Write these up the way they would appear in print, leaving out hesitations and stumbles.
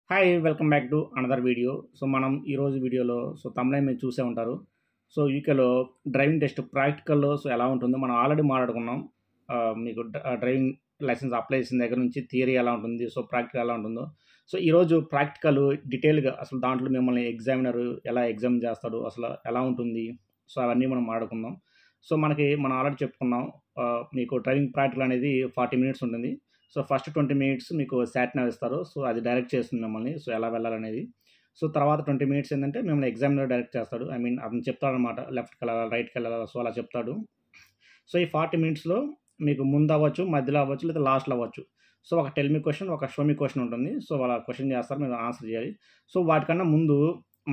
Hi welcome back to another video. మనం ఈరోజు వీడియోలో తమ్ములైన మీరు చూసే ఉంటారు. యూకేలో డ్రైవింగ్ టెస్ట్ ప్రాక్టికల్లో ఎలా ఉంటుందో మనం ఆల్రెడీ మాట్లాడుకున్నాం. మీకు డ్రైవింగ్ లైసెన్స్ అప్లై చేసిన దగ్గర నుంచి థియరీ ఎలా ఉంటుంది, ప్రాక్టికల్ ఎలా ఉంటుందో. ఈరోజు ప్రాక్టికల్ డీటెయిల్గా అసలు దాంట్లో మిమ్మల్ని ఎగ్జామినర్ ఎలా ఎగ్జామ్ చేస్తాడు, అసలు ఎలా ఉంటుంది, అవన్నీ మనం మాట్లాడుకుందాం. మనం ఆల్రెడీ చెప్పుకున్నాం. మీకు డ్రైవింగ్ ప్రాక్టికల్ అనేది 40 మినిట్స్ ఉంటుంది. ఫస్ట్ 20 మినిట్స్ మీకు శాట్ nav ఇస్తారు. అది డైరెక్ట్ చేస్తుంది మిమ్మల్ని. ఎలా వెళ్ళాలనేది. తర్వాత 20 మినిట్స్ ఏందంటే మిమ్మల్ని ఎగ్జామినర్ డైరెక్ట్ చేస్తాడు. ఐ మీన్ అతను చెప్తాడనమాట. లెఫ్ట్‌కెళ్ళాలా, రైట్‌కెళ్ళాలా అలా చెప్తాడు. ఈ 40 మినిట్స్‌లో మీకు ముందవ్వచ్చు, మధ్యలో అవ్వచ్చు, లేదా లాస్ట్‌లో అవ్వచ్చు. ఒక టెల్ మీ క్వెషన్, ఒక షో మీ క్వెషన్ ఉంటుంది. అలా క్వెషన్ చేస్తారు. మీరు ఆన్సర్ చేయాలి. వాటికన్నా ముందు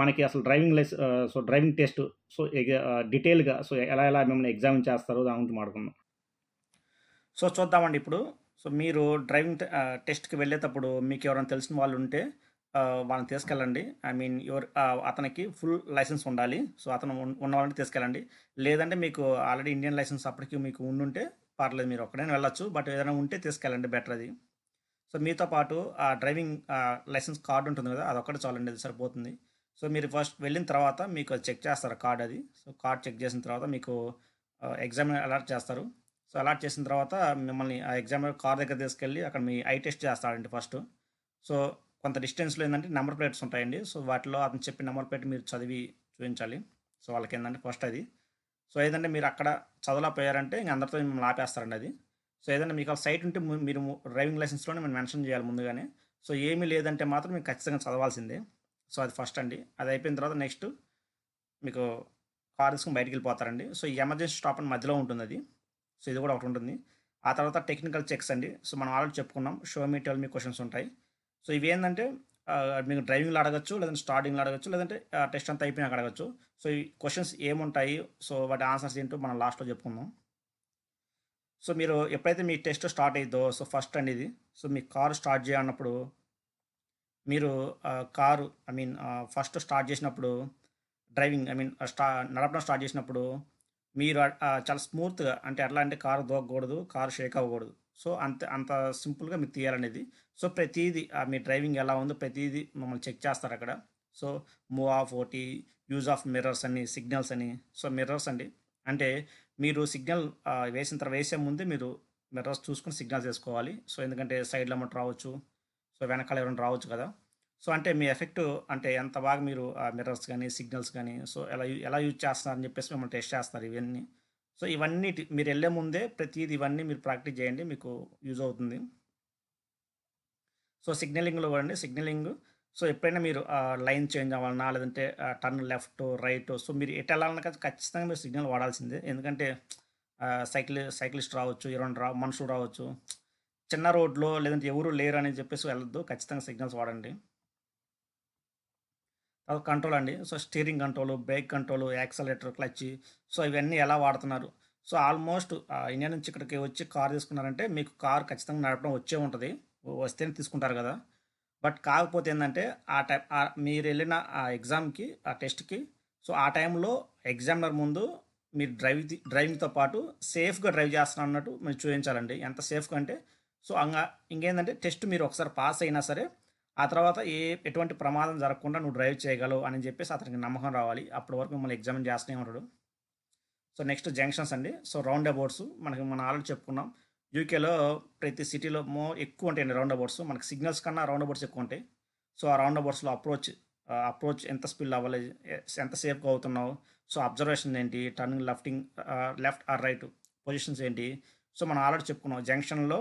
మనకి అసలు డ్రైవింగ్ టెస్ట్ డీటెయిల్‌గా ఎలా మిమ్మల్ని ఎగ్జామిన్ చేస్తారో దాని గురించి మాట్లాడుకుందాం. చూద్దామండి ఇప్పుడు. మీరు డ్రైవింగ్ టెస్ట్‌కి వెళ్ళేటప్పుడు మీకు ఎవరైనా తెలిసిన వాళ్ళు ఉంటే వాళ్ళని తీసుకెళ్ళండి. ఐ మీన్ అతనికి ఫుల్ లైసెన్స్ ఉండాలి. అతను ఉన్న వాళ్ళని తీసుకెళ్ళండి. లేదంటే మీకు ఆల్రెడీ ఇండియన్ లైసెన్స్ అప్పటికి మీకు ఉండుంటే పర్లేదు, మీరు ఒక్కడైనా వెళ్ళొచ్చు. బట్ ఏదైనా ఉంటే తీసుకెళ్ళండి, బెటర్ అది. మీతో పాటు ఆ డ్రైవింగ్ లైసెన్స్ కార్డ్ ఉంటుంది కదా, అదొక్కటి చాలండి, అది సరిపోతుంది. మీరు ఫస్ట్ వెళ్ళిన తర్వాత మీకు అది చెక్ చేస్తారు కార్డ్ అది. కార్డ్ చెక్ చేసిన తర్వాత మీకు ఎగ్జామ్ అలాట్ చేస్తారు. అలాట్ చేసిన తర్వాత మిమ్మల్ని ఆ ఎగ్జామినర్ కార్ దగ్గర తీసుకెళ్ళి అక్కడ మీ ఐ టెస్ట్ చేస్తాడండి ఫస్ట్. సో కొంత డిస్టెన్స్లో ఏంటంటే నెంబర్ ప్లేట్స్ ఉంటాయండి. వాటిలో అతను చెప్పిన నెంబర్ ప్లేట్ మీరు చదివి చూపించాలి. వాళ్ళకి ఏంటంటే ఫస్ట్ అది. ఏదంటే మీరు అక్కడ చదవలేకపోయారంటే ఇంక అందరితో మిమ్మల్ని ఆపేస్తారండి అది. ఏదైనా మీకు సైట్ ఉంటే మీరు డ్రైవింగ్ లైసెన్స్లోనే మనం మెన్షన్ చేయాలి ముందుగానే. ఏమీ లేదంటే మాత్రం మీకు ఖచ్చితంగా చదవాల్సిందే. అది ఫస్ట్ అండి. అది అయిపోయిన తర్వాత నెక్స్ట్ మీకు కార్ తీసుకుని బయటికి వెళ్ళిపోతారండి. ఈ ఎమర్జెన్సీ స్టాప్ అని మధ్యలో ఉంటుంది అది. ఇది కూడా ఒకటి ఉంటుంది. ఆ తర్వాత టెక్నికల్ చెక్స్ అండి. మనం ఆల్రెడీ చెప్పుకున్నాం, show me tell me questions ఉంటాయి. ఇవి ఏంటంటే మీకు డ్రైవింగ్లో అడగచ్చు, లేదంటే స్టార్టింగ్లో అడగచ్చు, లేదంటే టెస్ట్ అంతా అయిపోయినాక అడగచ్చు. ఈ క్వశ్చన్స్ ఏముంటాయి, వాటి ఆన్సర్స్ ఏంటో మనం లాస్ట్లో చెప్పుకుందాం. మీరు ఎప్పుడైతే మీ టెస్ట్ స్టార్ట్ అయ్యిద్దో ఫస్ట్ అండి ఇది. మీ కారు స్టార్ట్ చేయాలన్నప్పుడు మీరు car I mean first start చేసినప్పుడు డ్రైవింగ్ ఐ మీన్ నడపడం స్టార్ట్ చేసినప్పుడు మీరు చాలా స్మూత్గా, అంటే ఎట్లా అంటే కారు దూకకూడదు, కారు షేక్ అవ్వకూడదు. అంత సింపుల్గా మీరు తీయాలనేది. ప్రతిదీ మీ డ్రైవింగ్ ఎలా ఉందో ప్రతిదీ మమ్మల్ని చెక్ చేస్తారు అక్కడ. సో మూవ్ ఆఫ్ ఒకటి, యూజ్ ఆఫ్ మిర్రర్స్ అని, సిగ్నల్స్ అని. మిర్రర్స్ అండి, అంటే మీరు సిగ్నల్ వేసే ముందే మీరు మిర్రర్స్ చూసుకుని సిగ్నల్స్ వేసుకోవాలి. ఎందుకంటే సైడ్లో అమ్మటి రావచ్చు, వెనకాల ఎవరైనా రావచ్చు కదా. అంటే మీ ఎఫెక్ట్ అంటే ఎంత బాగా మీరు మిర్రర్స్ కానీ, సిగ్నల్స్ కానీ ఎలా యూజ్ చేస్తున్నారని చెప్పేసి మిమ్మల్ని టెస్ట్ చేస్తారు ఇవన్నీ. ఇవన్నీ మీరు వెళ్ళే ముందే ప్రతిదీ ఇవన్నీ మీరు ప్రాక్టీస్ చేయండి, మీకు యూజ్ అవుతుంది. సిగ్నలింగ్లో కూడా సిగ్నలింగ్. ఎప్పుడైనా మీరు లైన్ చేంజ్ అవ్వాలన్నా, లేదంటే టర్న్ లెఫ్ట్ రైట్, మీరు ఎటు వెళ్ళాలన్నా ఖచ్చితంగా మీరు సిగ్నల్ వాడాల్సిందే. ఎందుకంటే సైక్లిస్ట్ రావచ్చు, ఎవరైనా మనుషులు రావచ్చు, చిన్న రోడ్లో లేదంటే ఎవరు లేరు అని చెప్పేసి వెళ్ళొద్దు, ఖచ్చితంగా సిగ్నల్స్ వాడండి. కంట్రోల్ అండి. Steering control, break control, accelerator, clutch, ఇవన్నీ ఎలా వాడుతున్నారు. ఆల్మోస్ట్ ఇండియా నుంచి ఇక్కడికి వచ్చి కార్ తీసుకున్నారంటే మీకు కార్ ఖచ్చితంగా నడపడం వచ్చే ఉంటుంది, వస్తేనే తీసుకుంటారు కదా. బట్ కాకపోతే ఏంటంటే మీరు వెళ్ళిన ఆ ఎగ్జామ్కి, ఆ టెస్ట్కి, ఆ టైంలో ఎగ్జామినర్ ముందు మీరు డ్రైవింగ్తో పాటు సేఫ్గా డ్రైవ్ చేస్తున్నారు అన్నట్టు మీరు చూపించాలండి. ఎంత సేఫ్గా అంటే ఇంకేంటంటే టెస్ట్ మీరు ఒకసారి పాస్ అయినా సరే ఆ తర్వాత ఎటువంటి ప్రమాదం జరగకుండా నువ్వు డ్రైవ్ చేయగలవు అని చెప్పేసి అతనికి నమ్మకం రావాలి. అప్పటి వరకు మిమ్మల్ని ఎగ్జామిన్ చేస్తూనే ఉంటాడు. నెక్స్ట్ జంక్షన్స్ అండి. రౌండ్ అబౌట్స్ మనం ఆల్రెడీ చెప్పుకున్నాం. యూకేలో ప్రతి సిటీలో ఎక్కువ ఉంటాయండి రౌండ్ అబౌట్స్. మనకి సిగ్నల్స్ కన్నా రౌండ్ అబౌట్స్ ఎక్కువ ఉంటాయి. ఆ రౌండ్ అబౌట్స్లో అప్రోచ్ ఎంత స్పీడ్ అవ్వాలి, ఎంత సేఫ్గా అవుతున్నావు, అబ్జర్వేషన్ ఏంటి, turning left or right positions ఏంటి. మనం ఆల్రెడీ చెప్పుకున్నాం జంక్షన్లో.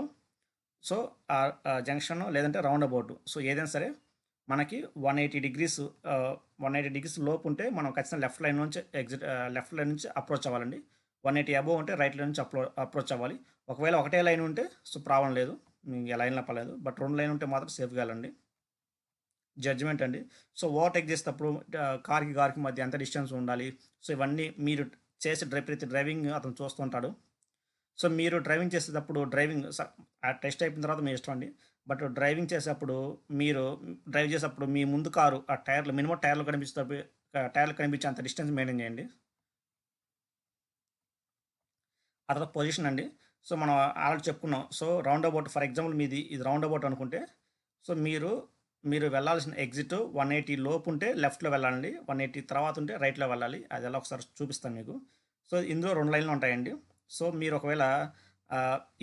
జంక్షన్ లేదంటే రౌండ్ అబౌట్, ఏదైనా సరే మనకి 180 డిగ్రీస్ లోపు ఉంటే మనం ఖచ్చితంగా లెఫ్ట్ లైన్ నుంచి అప్రోచ్ అవ్వాలండి. 180 అబోవ్ ఉంటే రైట్ లైన్ నుంచి అప్రోచ్ అవ్వాలి. ఒకవేళ ఒకటే లైన్ ఉంటే ప్రాబ్లం లేదు, మీకు లైన్లో పర్లేదు. బట్ 2 లైన్ ఉంటే మాత్రం సేఫ్గా వెళ్ళండి. జడ్జిమెంట్ అండి. ఓవర్టేక్ చేసేటప్పుడు కార్కి మధ్య ఎంత డిస్టెన్స్ ఉండాలి. ఇవన్నీ మీరు చేసే ప్రతి డ్రైవింగ్ అతను చూస్తుంటాడు. మీరు డ్రైవింగ్ చేసేటప్పుడు ఆ టెస్ట్ అయిపోయిన తర్వాత మీ ఇష్టం అండి. బట్ డ్రైవింగ్ చేసేటప్పుడు మీరు డ్రైవ్ చేసేటప్పుడు మీ ముందు కారు ఆ టైర్లు మినిమం టైర్లు కనిపించే అంత డిస్టెన్స్ మెయింటైన్ చేయండి. ఆ తర్వాత పొజిషన్ అండి. మనం ఆల్రెడీ చెప్పుకున్నాం. రౌండ్ అబౌట్ ఫర్ ఎగ్జాంపుల్ మీది ఇది రౌండ్ అబౌట్ అనుకుంటే, మీరు మీరు వెళ్ళాల్సిన ఎగ్జిట్ 180 లోపు ఉంటే లెఫ్ట్‌లో వెళ్ళాలండి. 180 తర్వాత ఉంటే రైట్‌లో వెళ్ళాలి. అది ఎలా ఒకసారి చూపిస్తాను మీకు. సో, ఇందులో 2 లైన్‌లు ఉంటాయండి. సో, మీరు ఒకవేళ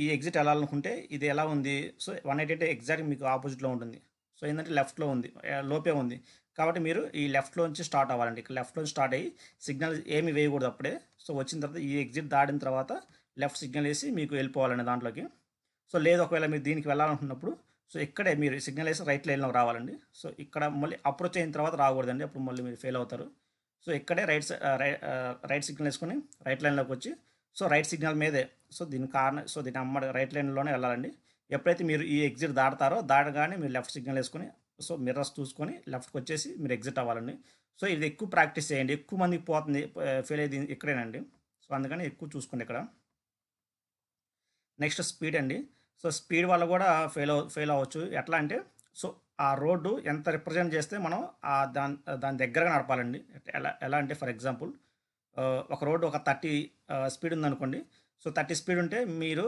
ఈ ఎగ్జిట్ వెళ్ళాలనుకుంటే ఇది ఎలా ఉంది? సో, 180 అంటే ఎగ్జాక్ట్‌గా మీకు ఆపోజిట్‌లో ఉంటుంది. సో, ఏందంటే లెఫ్ట్‌లో ఉంది. లోపే ఉంది. కాబట్టి మీరు ఈ లెఫ్ట్‌లోంచి స్టార్ట్ అవ్వాలండి. ఇక్కడ లెఫ్ట్‌లోంచి స్టార్ట్ అయ్యి సిగ్నల్ ఏమి వేయకూడదు అప్పుడే. సో, వచ్చిన తర్వాత ఈ ఎగ్జిట్ దాటిన తర్వాత లెఫ్ట్ సిగ్నల్ ఏసి మీకు వెళ్ళిపోవాలండి దాంట్లోకి. సో, లేదు ఒకవేళ మీరు దీనికి వెళ్ళాలనుకున్నప్పుడు సో, ఇక్కడే మీరు సిగ్నల్ ఏసి రైట్ లైన్‌లోకి రావాలండి. సో, ఇక్కడ మళ్ళీ అప్రోచ్ అయిన తర్వాత రాకూడదండి. అప్పుడు మళ్ళీ మీరు ఫెయిల్ అవుతారు. సో, ఇక్కడే రైట్ సిగ్నల్ ఏసుకొని రైట్ లైన్‌లోకి వచ్చి సో, రైట్ సిగ్నల్ మీదే సో, దీని అమ్మడి రైట్ లైన్‌లోనే వెళ్ళాలండి. ఎప్పుడైతే మీరు ఈ ఎగ్జిట్ దాటుతారో దాటగానే మీరు లెఫ్ట్ సిగ్నల్ ఏసుకొని సో, మిర్రర్స్ చూసుకొని లెఫ్ట్‌కొచ్చేసి మీరు ఎగ్జిట్ అవ్వాలండి. సో, ఇది ఎక్కువ ప్రాక్టీస్ చేయండి. ఎక్కువ మందికి పోతుంది. ఫెయిల్ అయ్యేది ఇక్కడేనండి. సో, అందుకని ఎక్కువ చూసుకోండి ఇక్కడ. నెక్స్ట్ స్పీడ్ అండి. సో, స్పీడ్ వల్ల కూడా ఫెయిల్ అవ్వచ్చు. ఎట్లా అంటే సో, ఆ రోడ్డు ఎంత రిప్రజెంట్ చేస్తే మనం దాని దగ్గరగా నడపాలండి. ఎలా ఎలా అంటే ఫర్ ఎగ్జాంపుల్ ఒక రోడ్డు ఒక 30 స్పీడ్ ఉందనుకోండి. సో, 30 స్పీడ్ ఉంటే మీరు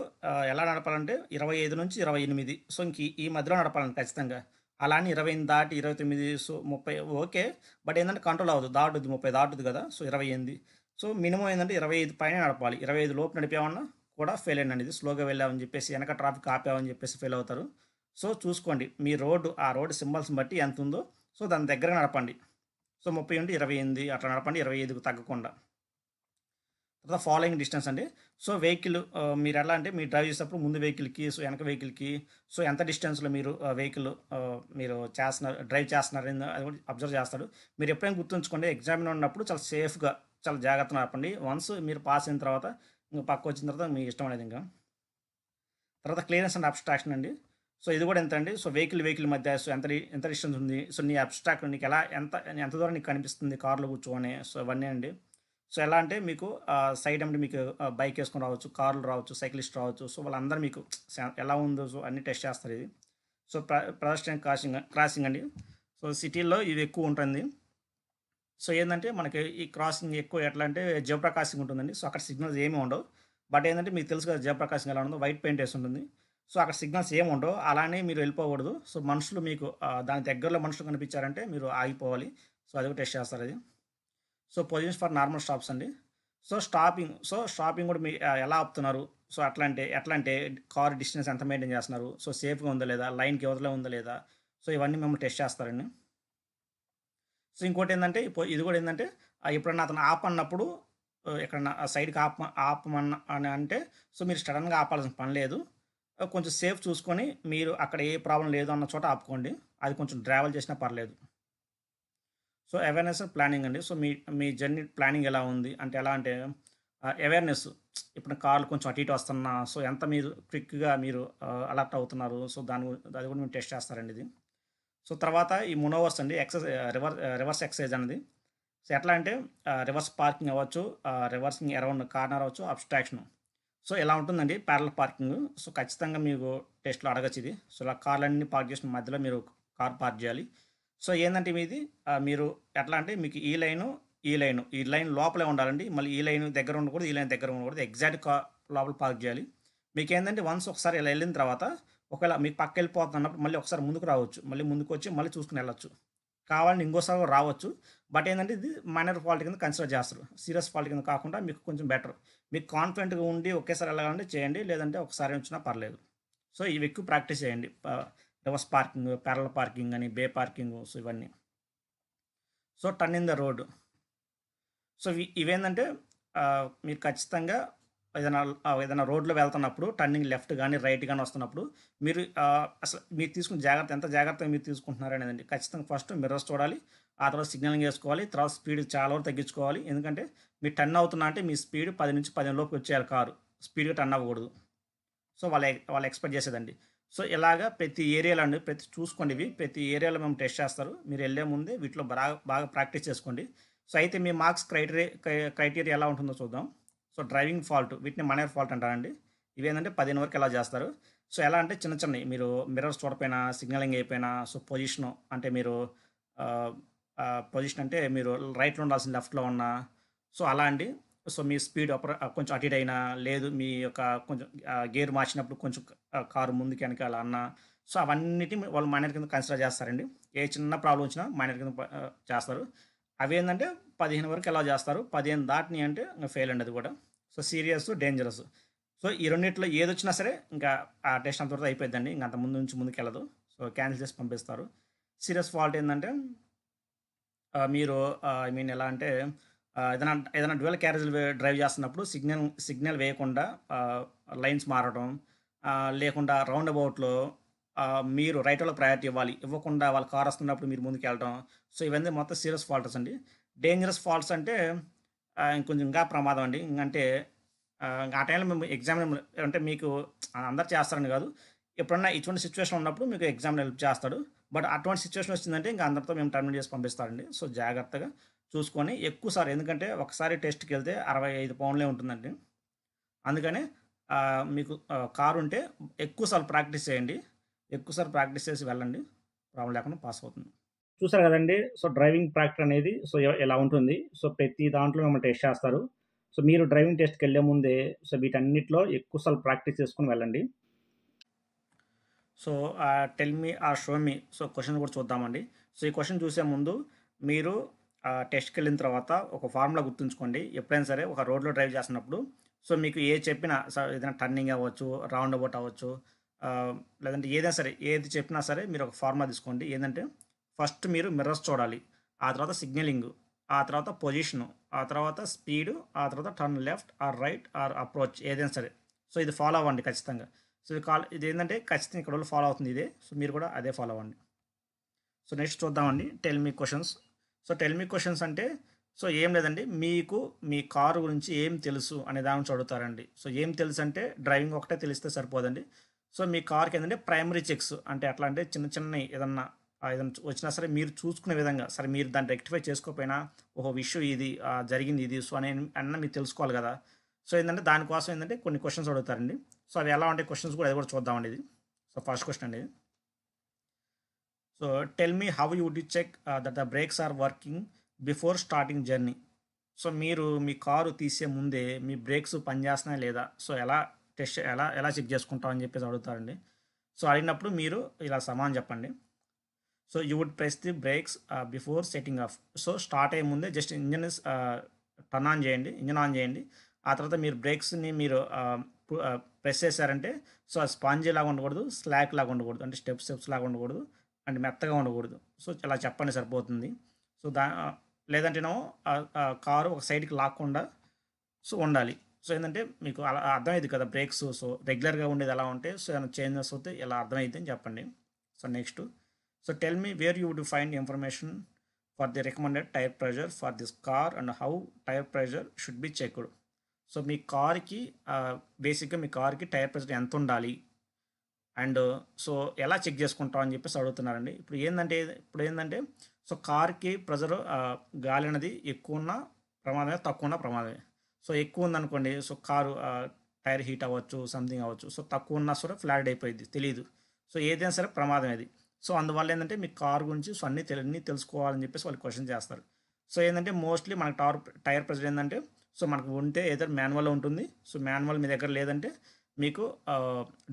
ఎలా నడపాలంటే 25-28 సో, ఈ మధ్యలో నడపాలండి ఖచ్చితంగా. అలా అని 28 దాటి 29 సో, 30 ఓకే. బట్ ఏందంటే కంట్రోల్ అవ్వదు. దాటుద్ది 30 దాటుద్ది కదా! సో, 28 సో, మినిమమ్ ఏందంటే 25 పైనే నడపాలి. 25 లోపు నడిపామన్నా కూడా ఫెయిల్ అయ్యిందండి. ఇది స్లోగా వెళ్ళామని చెప్పేసి వెనక ట్రాఫిక్ ఆపామని చెప్పేసి ఫెయిల్ అవుతారు. సో, చూసుకోండి మీ ఆ రోడ్డు సింబల్స్‌ని బట్టి ఎంతుందో సో, దాని దగ్గరగా నడపండి. సో, 30 ఉంటే 28 అట్లా నడపండి. 25కి తగ్గకుండా. తర్వాత ఫాలోయింగ్ డిస్టెన్స్ అండి. సో, వెహికల్ మీరు ఎలా అంటే మీరు డ్రైవ్ చేసేటప్పుడు ముందు వెహికల్‌కి, సో, వెనక వెహికల్‌కి సో, ఎంత డిస్టెన్స్‌లో మీరు మీరు డ్రైవ్ చేస్తున్నారని అది కూడా అబ్జర్వ్ చేస్తాడు. మీరు ఎప్పుడైనా గుర్తుంచుకోండి ఎగ్జామినర్ ఉన్నప్పుడు చాలా సేఫ్‌గా, చాలా జాగ్రత్తగా నడపండి. వన్స్ మీరు పాస్ అయిన తర్వాత ఇంక పక్కకొచ్చిన తర్వాత మీ ఇష్టం అనేది ఇంకా. తర్వాత క్లియరెన్స్ అండ్ అబ్స్ట్రాక్షన్ అండి. సో, ఇది కూడా ఎంత అండి. సో, వెహికల్ మధ్య సో, ఎంత డిస్టెన్స్ ఉంది. సో, నీ అబ్స్ట్రాక్ట్ నీకు ఎంత దూరం నీకు కనిపిస్తుంది కార్‌లో కూర్చొని. సో, ఇవన్నీ అండి. సో, ఎలా అంటే మీకు సైడ్ ఎమ్మటే మీకు బైక్ ఏసుకొని రావచ్చు, కార్‌లో రావచ్చు, సైక్లిస్ట్ రావచ్చు. సో, వాళ్ళందరూ మీకు ఎలా ఉందో సో, అన్నీ టెస్ట్ చేస్తారు ఇది. సో, పెడెస్ట్రియన్ క్రాసింగ్ అండి. సో, సిటీల్లో ఇది ఎక్కువ ఉంటుంది. సో, ఏందంటే మనకి ఈ క్రాసింగ్ ఎక్కువ ఎట్లా అంటే జెబ్రా క్రాసింగ్ ఉంటుందండి. సో, అక్కడ సిగ్నల్స్ ఏమి ఉండవు. బట్ ఏందంటే మీకు తెలుసు కదా జెబ్రా క్రాసింగ్ ఎలా ఉందో వైట్ పెయింట్ ఏసి ఉంటుంది. సో, అక్కడ సిగ్నల్స్ ఏమి ఉండవు. అలానే మీరు వెళ్ళిపోకూడదు. సో, మనుషులు మీకు దాని దగ్గరలో మనుషులు కనిపించారంటే మీరు ఆగిపోవాలి. సో, అది కూడా టెస్ట్ చేస్తారు అది. So, positions for normal stops అండి. స్టాపింగ్ కూడా ఎలా ఆపుతున్నారు. సో, ఎట్లా అంటే కార్ డిస్టెన్స్ ఎంత మెయింటైన్ చేస్తున్నారు. సో, సేఫ్‌గా ఉందా లేదా, లైన్‌కి ఇవతలే ఉందా లేదా. సో, ఇవన్నీ మిమ్మల్ని టెస్ట్ చేస్తారండి. సో, ఇంకోటేందంటే ఇది గూడా ఏందంటే ఎప్పుడన్నా అతను ఆపన్నప్పుడు ఎక్కడన్నా సైడ్‌కి ఆపమన్న అని అంటే సో, మీరు సడెన్‌గా ఆపాల్సిన పని లేదు. కొంచెం సేఫ్ చూసుకొని మీరు అక్కడ ఏ ప్రాబ్లమ్ లేదు అన్న చోట ఆపుకోండి. అది కొంచెం ట్రావెల్ చేసినా పర్లేదు. సో, అవేర్‌నెస్ అండ్ ప్లానింగ్ అండి. సో, మీ మీ జర్నీ ప్లానింగ్ ఎలా ఉంది? అంటే ఎలా అంటే అవేర్‌నెస్ ఇప్పుడు కార్లు కొంచెం అటు ఇటు వస్తున్నా సో, ఎంత మీరు క్విక్‌గా మీరు అలర్ట్ అవుతున్నారు. సో, అది కూడా మీరు టెస్ట్ చేస్తారండి ఇది. సో, తర్వాత ఈ మునోవర్స్ అండి. రివర్స్ ఎక్సర్సైజ్ అనేది. సో, ఎట్లా అంటే రివర్స్ పార్కింగ్ అవ్వచ్చు, రివర్సింగ్ అరౌండ్ కార్నర్ అవ్వచ్చు, అబ్స్ట్రాక్షన్. సో, ఇలా ఉంటుందండి ప్యారలల్ పార్కింగ్. సో, ఖచ్చితంగా మీకు టెస్ట్‌లో అడగొచ్చు ఇది. సో, ఇలా కార్లన్నీ పార్క్ చేసిన మధ్యలో మీరు కార్ పార్క్ చేయాలి. సో, ఏందంటే మీది మీరు ఎట్లా అంటే మీకు ఈ లైన్ లోపలే ఉండాలండి. మళ్ళీ ఈ లైన్ దగ్గర ఉండకూడదు, ఈ లైన్ దగ్గర ఉండకూడదు. ఎగ్జాక్ట్ లోపల పార్క్ చేయాలి. మీకేందంటే వన్స్ ఒకసారి ఇలా వెళ్ళిన తర్వాత ఒకవేళ మీకు పక్కెళ్ళిపోతున్నప్పుడు మళ్ళీ ఒకసారి ముందుకు రావచ్చు. మళ్ళీ ముందుకొచ్చి మళ్ళీ చూసుకొని వెళ్ళొచ్చు. కావాలంటే ఇంకోసారి కూడా రావచ్చు. బట్ ఏందంటే ఇది మైనర్ ఫాల్ట్ కింద కన్సిడర్ చేస్తారు. సీరియస్ ఫాల్ట్ కింద కాకుండా మీకు కొంచెం బెటర్. మీకు కాన్ఫిడెంట్‌గా ఉండి ఒకేసారి వెళ్ళాలంటే చేయండి. లేదంటే ఒకసారి వచ్చినా పర్లేదు. సో, ఇవి ఎక్కువ ప్రాక్టీస్ చేయండి. రివర్స్ పార్కింగ్, ప్యారలల్ పార్కింగ్ అని, బే పార్కింగ్ సో, ఇవన్నీ. So, turn in the road. So, ఇవేందంటే మీరు ఖచ్చితంగా ఏదైనా రోడ్‌లో వెళ్తున్నప్పుడు టర్నింగ్ లెఫ్ట్ గాని, రైట్ గాని వస్తున్నప్పుడు మీరు అసలు మీరు తీసుకున్న జాగ్రత్త ఎంత జాగ్రత్తగా మీరు తీసుకుంటున్నారనేదండి. ఖచ్చితంగా ఫస్ట్ మిర్రర్స్ చూడాలి. ఆ తర్వాత సిగ్నలింగ్ ఏసుకోవాలి. తర్వాత స్పీడ్ చాలా వరకు తగ్గించుకోవాలి. ఎందుకంటే మీరు టర్న్ అవుతున్నా అంటే మీ స్పీడ్ 10-15 లోపు వచ్చేయాలి కారు. స్పీడ్‌గా టర్న్ అవ్వకూడదు. సో, వాళ్ళు ఎక్స్‌పెక్ట్ చేసేదండి. సో, ఇలాగా ప్రతి ఏరియాలో అండి చూసుకోండి ఇవి. ప్రతి ఏరియాలో మేము టెస్ట్ చేస్తారు. మీరు ఎళ్ళే ముందే వీటిలో బాగా ప్రాక్టీస్ చేసుకోండి. సో, అయితే మీ మార్క్స్ క్రైటీరియా ఎలా ఉంటుందో చూద్దాం. సో, డ్రైవింగ్ ఫాల్ట్ వీటిని మైనర్ ఫాల్ట్ అంటారండి. ఇవేంటంటే 15 వరకు ఎలా చేస్తారు. సో, ఎలా అంటే చిన్నయి మీరు మిర్రర్స్ చూడకపోయినా, సిగ్నలింగ్ అయిపోయినా, సో, పొజిషను అంటే మీరు ఆహ్, పొజిషన్ అంటే మీరు రైట్‌లో ఉండాల్సింది లెఫ్ట్‌లో ఉన్నా, సో, అలా అండి. సో, మీ స్పీడ్ కొంచెం అటు ఇటు అయినా, లేదు మీ యొక్క కొంచెం గేర్ మార్చినప్పుడు కొంచెం కారు ముందుకు వెనకాల అన్నా, సో అవన్నిటిని వాళ్ళు మైనర్ కింద కన్సిడర్ చేస్తారండి. ఏ చిన్న ప్రాబ్లమ్ వచ్చినా మైనర్ కింద చేస్తారు. అవేంటంటే 15 వరకు అలౌ చేస్తారు. 15 దాటినాయి అంటే ఇంక ఫెయిల్ అండి అది కూడా. So serious, dangerous. సో ఈ రెండిట్లో ఏదొచ్చినా సరే ఇంకా ఆ టెస్ట్ అంతవరకు అయిపోద్దండి. ఇంక అంత ముందు నుంచి ముందుకెళ్ళదు. సో క్యాన్సిల్ చేసి పంపిస్తారు. సీరియస్ ఫాల్ట్ ఏంటంటే మీరు ఐ మీన్ ఎలా అంటే ఏదైనా డ్యూయల్ క్యారేజ్లు డ్రైవ్ చేస్తున్నప్పుడు సిగ్నల్ వేయకుండా లైన్స్ మారడం, లేకుండా రౌండ్ అబౌట్లో మీరు రైట్ వాళ్ళకి ప్రయారిటీ ఇవ్వకుండా వాళ్ళ కార్ వస్తున్నప్పుడు మీరు ముందుకు వెళ్ళడం. సో ఇవన్నీ మొత్తం సీరియస్ ఫాల్ట్స్ అండి. డేంజరస్ ఫాల్ట్స్ అంటే ఇంకొంచెం ఇంకా ప్రమాదం అండి. ఇంకంటే ఆ టైంలో మేము ఎగ్జామ్ అంటే మీకు అందరు చేస్తారని కాదు, ఎప్పుడన్నా ఇటువంటి సిచ్యువేషన్ ఉన్నప్పుడు మీకు ఎగ్జామ్ హెల్ప్ చేస్తాడు. బట్ అటువంటి సిచ్యువేషన్ వచ్చిందంటే ఇంకా అందరితో మేము టర్మినేట్ చేసి పంపిస్తారండి. సో జాగ్రత్తగా చూసుకొని ఎక్కువసారి, ఎందుకంటే ఒకసారి టెస్ట్కి వెళ్తే 65 పౌండ్లే ఉంటుందండి. అందుకని మీకు కారు ఉంటే ఎక్కువసార్లు ప్రాక్టీస్ చేయండి. ఎక్కువసార్లు ప్రాక్టీస్ చేసి వెళ్ళండి. ప్రాబ్లం లేకుండా పాస్ అవుతుంది. చూసారు కదండి. సో డ్రైవింగ్ ప్రాక్టీస్ అనేది సో ఎలా ఉంటుంది. సో ప్రతి దాంట్లో మిమ్మల్ని టెస్ట్ చేస్తారు. సో మీరు డ్రైవింగ్ టెస్ట్కి వెళ్ళే ముందే సో వీటన్నిటిలో ఎక్కువసార్లు ప్రాక్టీస్ చేసుకుని వెళ్ళండి. So tell me or show me, so question కూడా చూద్దామండి. సో ఈ క్వశ్చన్ చూసే ముందు మీరు టెస్ట్కి వెళ్ళిన తర్వాత ఒక ఫార్ములా గుర్తుంచుకోండి. ఎప్పుడైనా సరే ఒక రోడ్లో డ్రైవ్ చేస్తున్నప్పుడు సో మీకు చెప్పినా ఏదైనా టర్నింగ్ అవ్వచ్చు, రౌండ్ అబౌట్ అవ్వచ్చు, లేదంటే ఏదైనా సరే ఏది చెప్పినా సరే మీరు ఒక ఫార్ములా తీసుకోండి. ఏంటంటే ఫస్ట్ మీరు మిర్రర్స్ చూడాలి, ఆ తర్వాత సిగ్నలింగ్, ఆ తర్వాత పొజిషను, ఆ తర్వాత స్పీడు, ఆ తర్వాత turn left or right or approach, ఏదైనా సరే. సో ఇది ఫాలో అవ్వండి ఖచ్చితంగా. సో ఇది ఏంటంటే ఖచ్చితంగా ఇక్కడ వాళ్ళు ఫాలో అవుతుంది ఇదే. సో మీరు కూడా అదే ఫాలో అవ్వండి. సో నెక్స్ట్ చూద్దామండి tell me questions. So tell మీ క్వశ్చన్స్ అంటే సో ఏం లేదండి, మీకు మీ కారు గురించి ఏం తెలుసు అనే దాని నుంచి అడుగుతారండి. సో ఏం తెలుసు అంటే డ్రైవింగ్ ఒకటే తెలిస్తే సరిపోదండి. సో మీ కార్కి ఏంటంటే ప్రైమరీ చెక్స్ అంటే ఎట్లా అంటే చిన్న ఏదన్నా వచ్చినా సరే మీరు చూసుకునే విధంగా, సరే మీరు దాన్ని రెక్టిఫై చేసుకోకపోయినా ఓహో ఇష్యూ ఇది జరిగింది ఇది సో అన్న మీరు తెలుసుకోవాలి కదా. సో ఏంటంటే దానికోసం ఏంటంటే కొన్ని క్వశ్చన్స్ అడుగుతారండి. సో అవి ఎలా ఉంటాయి క్వశ్చన్స్ కూడా అది కూడా చూద్దామండి ఇది. సో ఫస్ట్ క్వశ్చన్ అండి. So tell me how you would check that the brakes are working before starting journey. So మీరు మీ కారు తీసే ముందే మీ బ్రేక్స్ పనిచేస్తున్నాయా లేదా, సో ఎలా ఎలా చెక్ చేసుకుంటాం అని చెప్పేసి అడుగుతారండి. సో అడిగినప్పుడు మీరు ఇలా సమాధానం చెప్పండి. So you would press the brakes before setting off. So start అయ్యే ముందే జస్ట్ ఇంజన్ ఆన్ చేయండి. ఆ తర్వాత మీరు బ్రేక్స్ని మీరు ప్రెస్ చేశారంటే సో అది స్పాంజీ లాగా ఉండకూడదు, స్లాక్ లాగా ఉండకూడదు, అంటే స్టెప్స్ లాగా ఉండకూడదు, అంటే మెత్తగా ఉండకూడదు. సో ఇలా చెప్పండి సరిపోతుంది. సో లేదంటేనో కారు ఒక సైడ్కి లాక్కుండా సో ఉండాలి. సో ఏంటంటే మీకు అలా అర్థమైంది కదా బ్రేక్స్. సో రెగ్యులర్గా ఉండేది ఎలా ఉంటే సో ఏమైనా చేంజెస్ అవుతే ఇలా అర్థమైంది అని చెప్పండి. So next, so tell me where you would find information for the recommended tyre pressure for this car and how tyre pressure should be checked. So మీ కార్కి బేసిక్గా మీ కార్కి టైర్ ప్రెషర్ ఎంత ఉండాలి అండ్ సో ఎలా చెక్ చేసుకుంటాం అని చెప్పేసి అడుగుతున్నారండి. ఇప్పుడు ఏంటంటే సో కార్కి ప్రెజర్ గాలి అనేది ఎక్కువ ఉన్న ప్రమాదమే, తక్కువ ఉన్న ప్రమాదమే. సో ఎక్కువ ఉందనుకోండి సో కారు టైర్ హీట్ అవ్వచ్చు, సంథింగ్ అవ్వచ్చు. సో తక్కువ ఉన్నా సరే ఫ్లాట్ అయిపోయింది, తెలియదు. సో ఏదైనా సరే ప్రమాదం అది. సో అందువల్ల ఏంటంటే మీ కార్ గురించి సో అన్నీ తెలుసుకోవాలని చెప్పేసి వాళ్ళు క్వశ్చన్ చేస్తారు. సో ఏంటంటే మోస్ట్లీ మనకి టైర్ ప్రెజర్ ఏంటంటే సో మనకు ఉంటే ఏదో మాన్యువల్లో ఉంటుంది. సో మాన్యువల్ మీ దగ్గర లేదంటే మీకు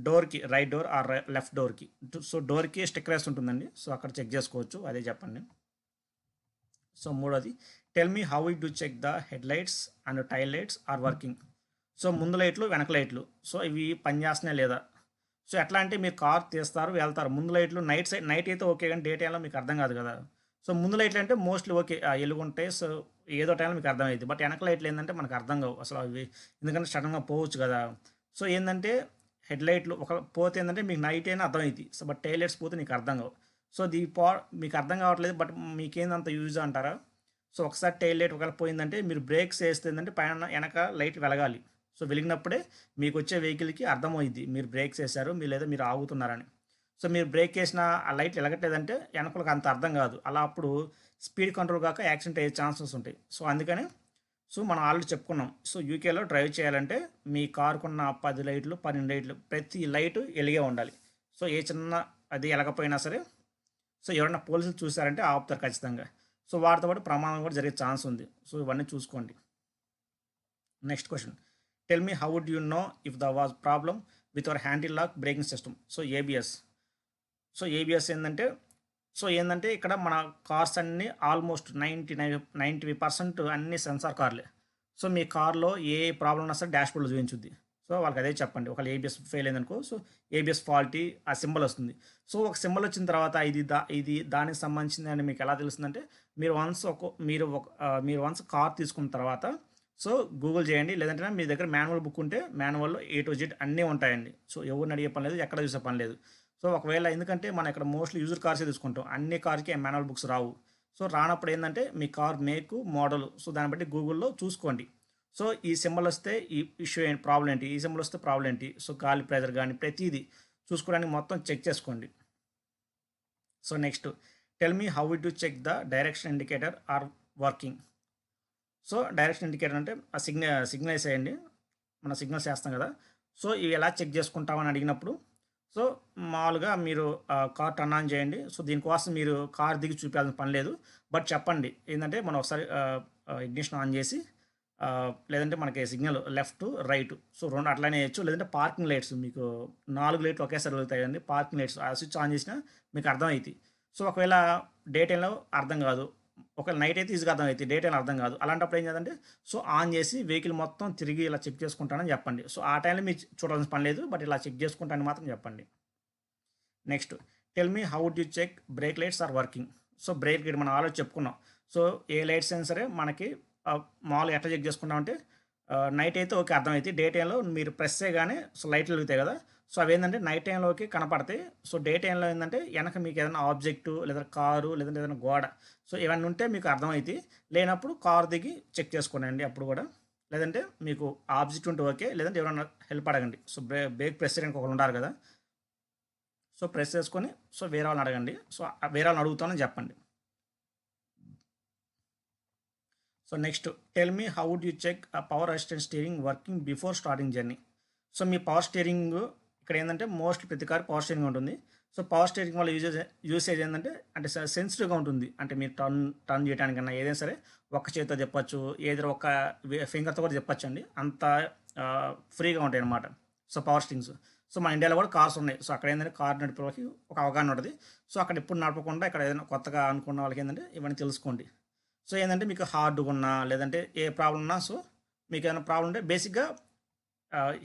డోర్కి రైట్ డోర్ ఆర్ లెఫ్ట్ డోర్కి సో డోర్కి స్టిక్కర్ వేసి ఉంటుందండి. సో అక్కడ చెక్ చేసుకోవచ్చు, అదే చెప్పండి. సో మూడోది, tell me how it do check the head lights and tail lights are working. So ముందు లైట్లు వెనక లైట్లు సో ఇవి పనిచేస్తున్నాయా లేదా. సో ఎట్లా అంటే మీరు కార్ తీస్తారు వెళ్తారు, ముందు లైట్లు నైట్ అయితే ఓకే, కానీ డే టైంలో మీకు అర్థం కాదు కదా. సో ముందు లైట్లు అంటే మోస్ట్లీ ఓకే ఎలుగుంటాయి, సో ఏదో టైంలో మీకు అర్థమైంది. బట్ వెనక లైట్లు ఏంటంటే మనకు అర్థం కావు అసలు అవి, ఎందుకంటే సడన్గా పోవచ్చు కదా. సో ఏంటంటే హెడ్ లైట్లు ఒక పోతే ఏంటంటే మీకు నైట్ అయినా అర్థమైంది. సో బట్ టైల్ లైట్స్ పోతే నీకు అర్థం కావు. సో మీకు అర్థం కావట్లేదు, బట్ మీకేందంత యూజ్ అంటారా. సో ఒకసారి టైల్ లైట్ ఒకవేళ పోయిందంటే మీరు బ్రేక్స్ వేస్తే ఏంటంటే పైన వెనక లైట్ వెలగాలి. సో వెలిగినప్పుడే మీకు వచ్చే వెహికల్కి అర్థమవుద్ది మీరు బ్రేక్స్ వేశారు లేదా మీరు ఆగుతున్నారని. సో మీరు బ్రేక్ వేసిన ఆ లైట్ వెలగట్లేదంటే వెనకలకు అంత అర్థం కాదు. అలా అప్పుడు స్పీడ్ కంట్రోల్ కాక యాక్సిడెంట్ అయ్యే ఛాన్సెస్ ఉంటాయి. సో అందుకని సో మనం ఆల్రెడీ చెప్పుకున్నాం. సో యూకేలో డ్రైవ్ చేయాలంటే మీ కారుకున్న 10 లైట్లు 12 లైట్లు ప్రతి లైటు వెలిగే ఉండాలి. సో ఏ చిన్న అది ఎలగపోయినా సరే సో ఎవరైనా పోలీసులు చూసారంటే ఆపుతారు ఖచ్చితంగా. సో వాటితో పాటు ప్రమాదం కూడా జరిగే ఛాన్స్ ఉంది. సో ఇవన్నీ చూసుకోండి. Next question, tell me how would you know if the was problem with our handle lock braking system. So ABS. So ABS ఏంటంటే ఇక్కడ మన కార్స్ అన్నీ ఆల్మోస్ట్ 90% అన్ని సెన్సార్ కార్లే. సో మీ కార్లో ఏ ప్రాబ్లం ఉన్నా సరే డాష్బోర్డ్లో చూపించుద్ది. సో వాళ్ళకి అదే చెప్పండి. ఒకవేళ ఏబిఎస్ ఫెయిల్ అయిందనుకో, సో ఏబిఎస్ ఫాల్టీ ఆ సింబల్ వస్తుంది. సో ఒక సింబల్ వచ్చిన తర్వాత ఇది దానికి సంబంధించింది అని మీకు ఎలా తెలుస్తుందంటే, మీరు వన్స్ కార్ తీసుకున్న తర్వాత సో గూగుల్ చేయండి. లేదంటే మీ దగ్గర మాన్యువల్ బుక్ ఉంటే మాన్యువల్లో A to Z అన్నీ ఉంటాయండి. సో ఎవరిని అడిగే పని లేదు, ఎక్కడ చూసే పని లేదు. సో ఒకవేళ ఎందుకంటే మనం ఇక్కడ మోస్ట్లీ యూజర్ కార్సే తీసుకుంటాం, అన్ని కార్కి మాన్యువల్ బుక్స్ రావు. సో రానప్పుడు ఏంటంటే మీ కార్ మేక్ మోడల్, సో దాన్ని బట్టి గూగుల్లో చూసుకోండి. సో ఈ సింబల్ వస్తే ఈ ఇష్యూ ఏంటి, ప్రాబ్లం ఏంటి, ఈ సింబల్ వస్తే ప్రాబ్లం ఏంటి, సో గాలి ప్రెజర్ కానీ ప్రతిదీ చూసుకోవడానికి మొత్తం చెక్ చేసుకోండి. So next, tell me how to check the direction indicator are working. So direction indicator అంటే ఆ సిగ్నల్స్ వేయండి, మన సిగ్నల్స్ వేస్తాం కదా. సో ఇవి ఎలా చెక్ చేసుకుంటామని అడిగినప్పుడు, సో మామూలుగా మీరు కార్ టర్న్ ఆన్ చేయండి. సో దీనికోసం మీరు కార్ దిగి చూపించాల్సిన పని లేదు, బట్ చెప్పండి ఏంటంటే మనం ఒకసారి ఇగ్నిషన్ ఆన్ చేసి లేదంటే మనకి సిగ్నల్ లెఫ్ట్ రైట్ సో రెండు అట్లానే వేయచ్చు. లేదంటే పార్కింగ్ లైట్స్ మీకు 4 లైట్లు ఒకేసారి వెళ్తాయండి. పార్కింగ్ లైట్స్ ఆ స్విచ్ ఆన్ చేసినా మీకు అర్థమవుతాయి. సో ఒకవేళ డే టైంలో అర్థం కాదు, ఒకవేళ నైట్ అయితే ఈజీగా అర్థమవుతుంది, డే టైంలో అర్థం కాదు. అలాంటప్పుడు ఏం చేయాలంటే సో ఆన్ చేసి వెహికల్ మొత్తం తిరిగి ఇలా చెక్ చేసుకుంటానని చెప్పండి. సో ఆ టైంలో మీరు చూడాల్సిన పని లేదు, బట్ ఇలా చెక్ చేసుకుంటానని మాత్రం చెప్పండి. Next, tell me how do you check brake lights are working. So brake light మనం ఆల్రెడీ చెప్పుకున్నాం. సో ఏ లైట్స్ అయినా సరే మనకి మామూలుగా ఎట్లా చెక్ చేసుకుంటామంటే నైట్ అయితే ఓకే అర్థమవుతుంది, డే టైంలో మీరు ప్రెస్ చేయగానే సో లైట్లు వెలుగుతాయి కదా. సో అవి ఏంటంటే నైట్ టైంలోకి కనపడతాయి. సో డే టైంలో ఏంటంటే వెనక మీకు ఏదైనా ఆబ్జెక్టు లేదా కారు లేదంటే ఏదైనా గోడ సో ఇవన్నీ ఉంటే మీకు అర్థమవుతాయి. లేనప్పుడు కారు దిగి చెక్ చేసుకోండి అప్పుడు కూడా. లేదంటే మీకు ఆబ్జెక్ట్ ఉంటే ఓకే, లేదంటే ఎవరైనా హెల్ప్ అడగండి. సో బ్రేక్ ప్రెస్ చేయడానికి ఒకరు ఉండాలి కదా, సో ప్రెస్ చేసుకొని సో వేరే వాళ్ళని అడగండి. సో వేరే వాళ్ళని అడుగుతానని చెప్పండి. So next, tell me how would you check power assistant steering working before starting journey. So మీ పవర్ స్టీరింగ్ ఇక్కడ ఏంటంటే మోస్ట్లీ ప్రతి కారు పవర్ స్టీరింగ్ ఉంటుంది. సో పవర్ స్టీరింగ్ వల్ల యూసేజ్ ఏంటంటే అంటే సెన్సిటివ్గా ఉంటుంది. అంటే మీరు టర్న్ చేయడానికన్నా ఏదైనా సరే ఒక్క చేతితో చెప్పచ్చు, ఏదో ఒక ఫింగర్తో కూడా చెప్పచ్చు అండి. అంత ఫ్రీగా ఉంటాయి అన్నమాట సో పవర్ స్టీరింగ్స్. సో మన ఇండియాలో కూడా కార్స్ ఉన్నాయి. సో అక్కడ ఏంటంటే కార్ నడిపే వాళ్ళకి ఒక అవగాహన ఉంటుంది. సో అక్కడ ఎప్పుడు నడపకుండా ఇక్కడ ఏదైనా కొత్తగా అనుకున్న వాళ్ళకి ఏంటంటే ఇవన్నీ తెలుసుకోండి. సో ఏంటంటే మీకు హార్డ్గా ఉన్నా లేదంటే ఏ ప్రాబ్లం ఉన్నా సో మీకు ఏదైనా ప్రాబ్లం ఉంటే బేసిక్గా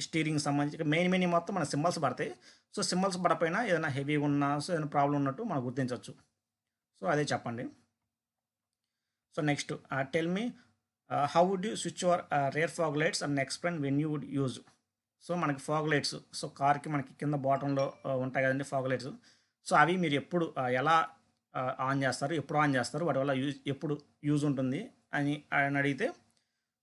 స్టీరింగ్ సంబంధించి మెయిన్ మొత్తం మన సింబల్స్ పడతాయి. సో సింబల్స్ పడపోయినా ఏదైనా హెవీగా ఉన్నా సో ఏదైనా ప్రాబ్లం ఉన్నట్టు మనం గుర్తించవచ్చు. సో అదే చెప్పండి. So next, tell me how would you switch your rear fog lights and explain when you would use. So మనకి ఫాగ్ లైట్స్ సో కార్కి మనకి కింద బాటంలో ఉంటాయి కదండి ఫాగ్ లైట్స్. సో అవి మీరు ఎప్పుడు ఎలా ఆన్ చేస్తారు, ఎప్పుడు ఆన్ చేస్తారు, వాటి వల్ల ఎప్పుడు యూజ్ ఉంటుంది అని అడిగితే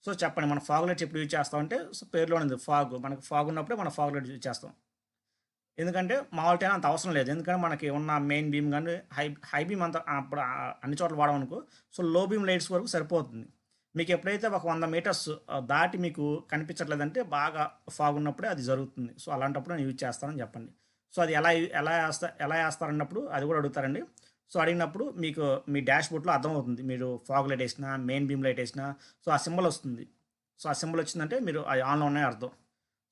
సో చెప్పండి. మన ఫాగ్ లైట్స్ ఎప్పుడు యూజ్ చేస్తామంటే సో పేరులో ఉంది ఫాగ్, మనకి ఫాగ్ ఉన్నప్పుడే మనం ఫాగ్ లైట్స్ యూజ్ చేస్తాం. ఎందుకంటే మామూలు టైం అంత అవసరం లేదు, ఎందుకంటే మనకి ఉన్న మెయిన్ బీమ్ కానీ హై బీమ్ అంత అప్పుడు అన్ని చోట్ల వాడమనుకో సో లో బీమ్ లైట్స్ వరకు సరిపోతుంది. మీకు ఎప్పుడైతే ఒక 100 మీటర్స్ దాటి మీకు కనిపించట్లేదంటే బాగా ఫాగ్ ఉన్నప్పుడే అది జరుగుతుంది. సో అలాంటప్పుడు నేను యూజ్ చేస్తానని చెప్పండి. సో అది ఎలా వేస్తారన్నప్పుడు అది కూడా అడుగుతారండి. సో అడిగినప్పుడు మీకు మీ డాష్ బోర్డ్లో అర్థమవుతుంది. మీరు ఫాగ్ లైట్ వేసినా మెయిన్ బీమ్ లైట్ వేసినా సో ఆ సింబల్ వస్తుంది. సో ఆ సింబల్ వచ్చిందంటే మీరు అది ఆన్లో ఉన్నాయి అర్థం.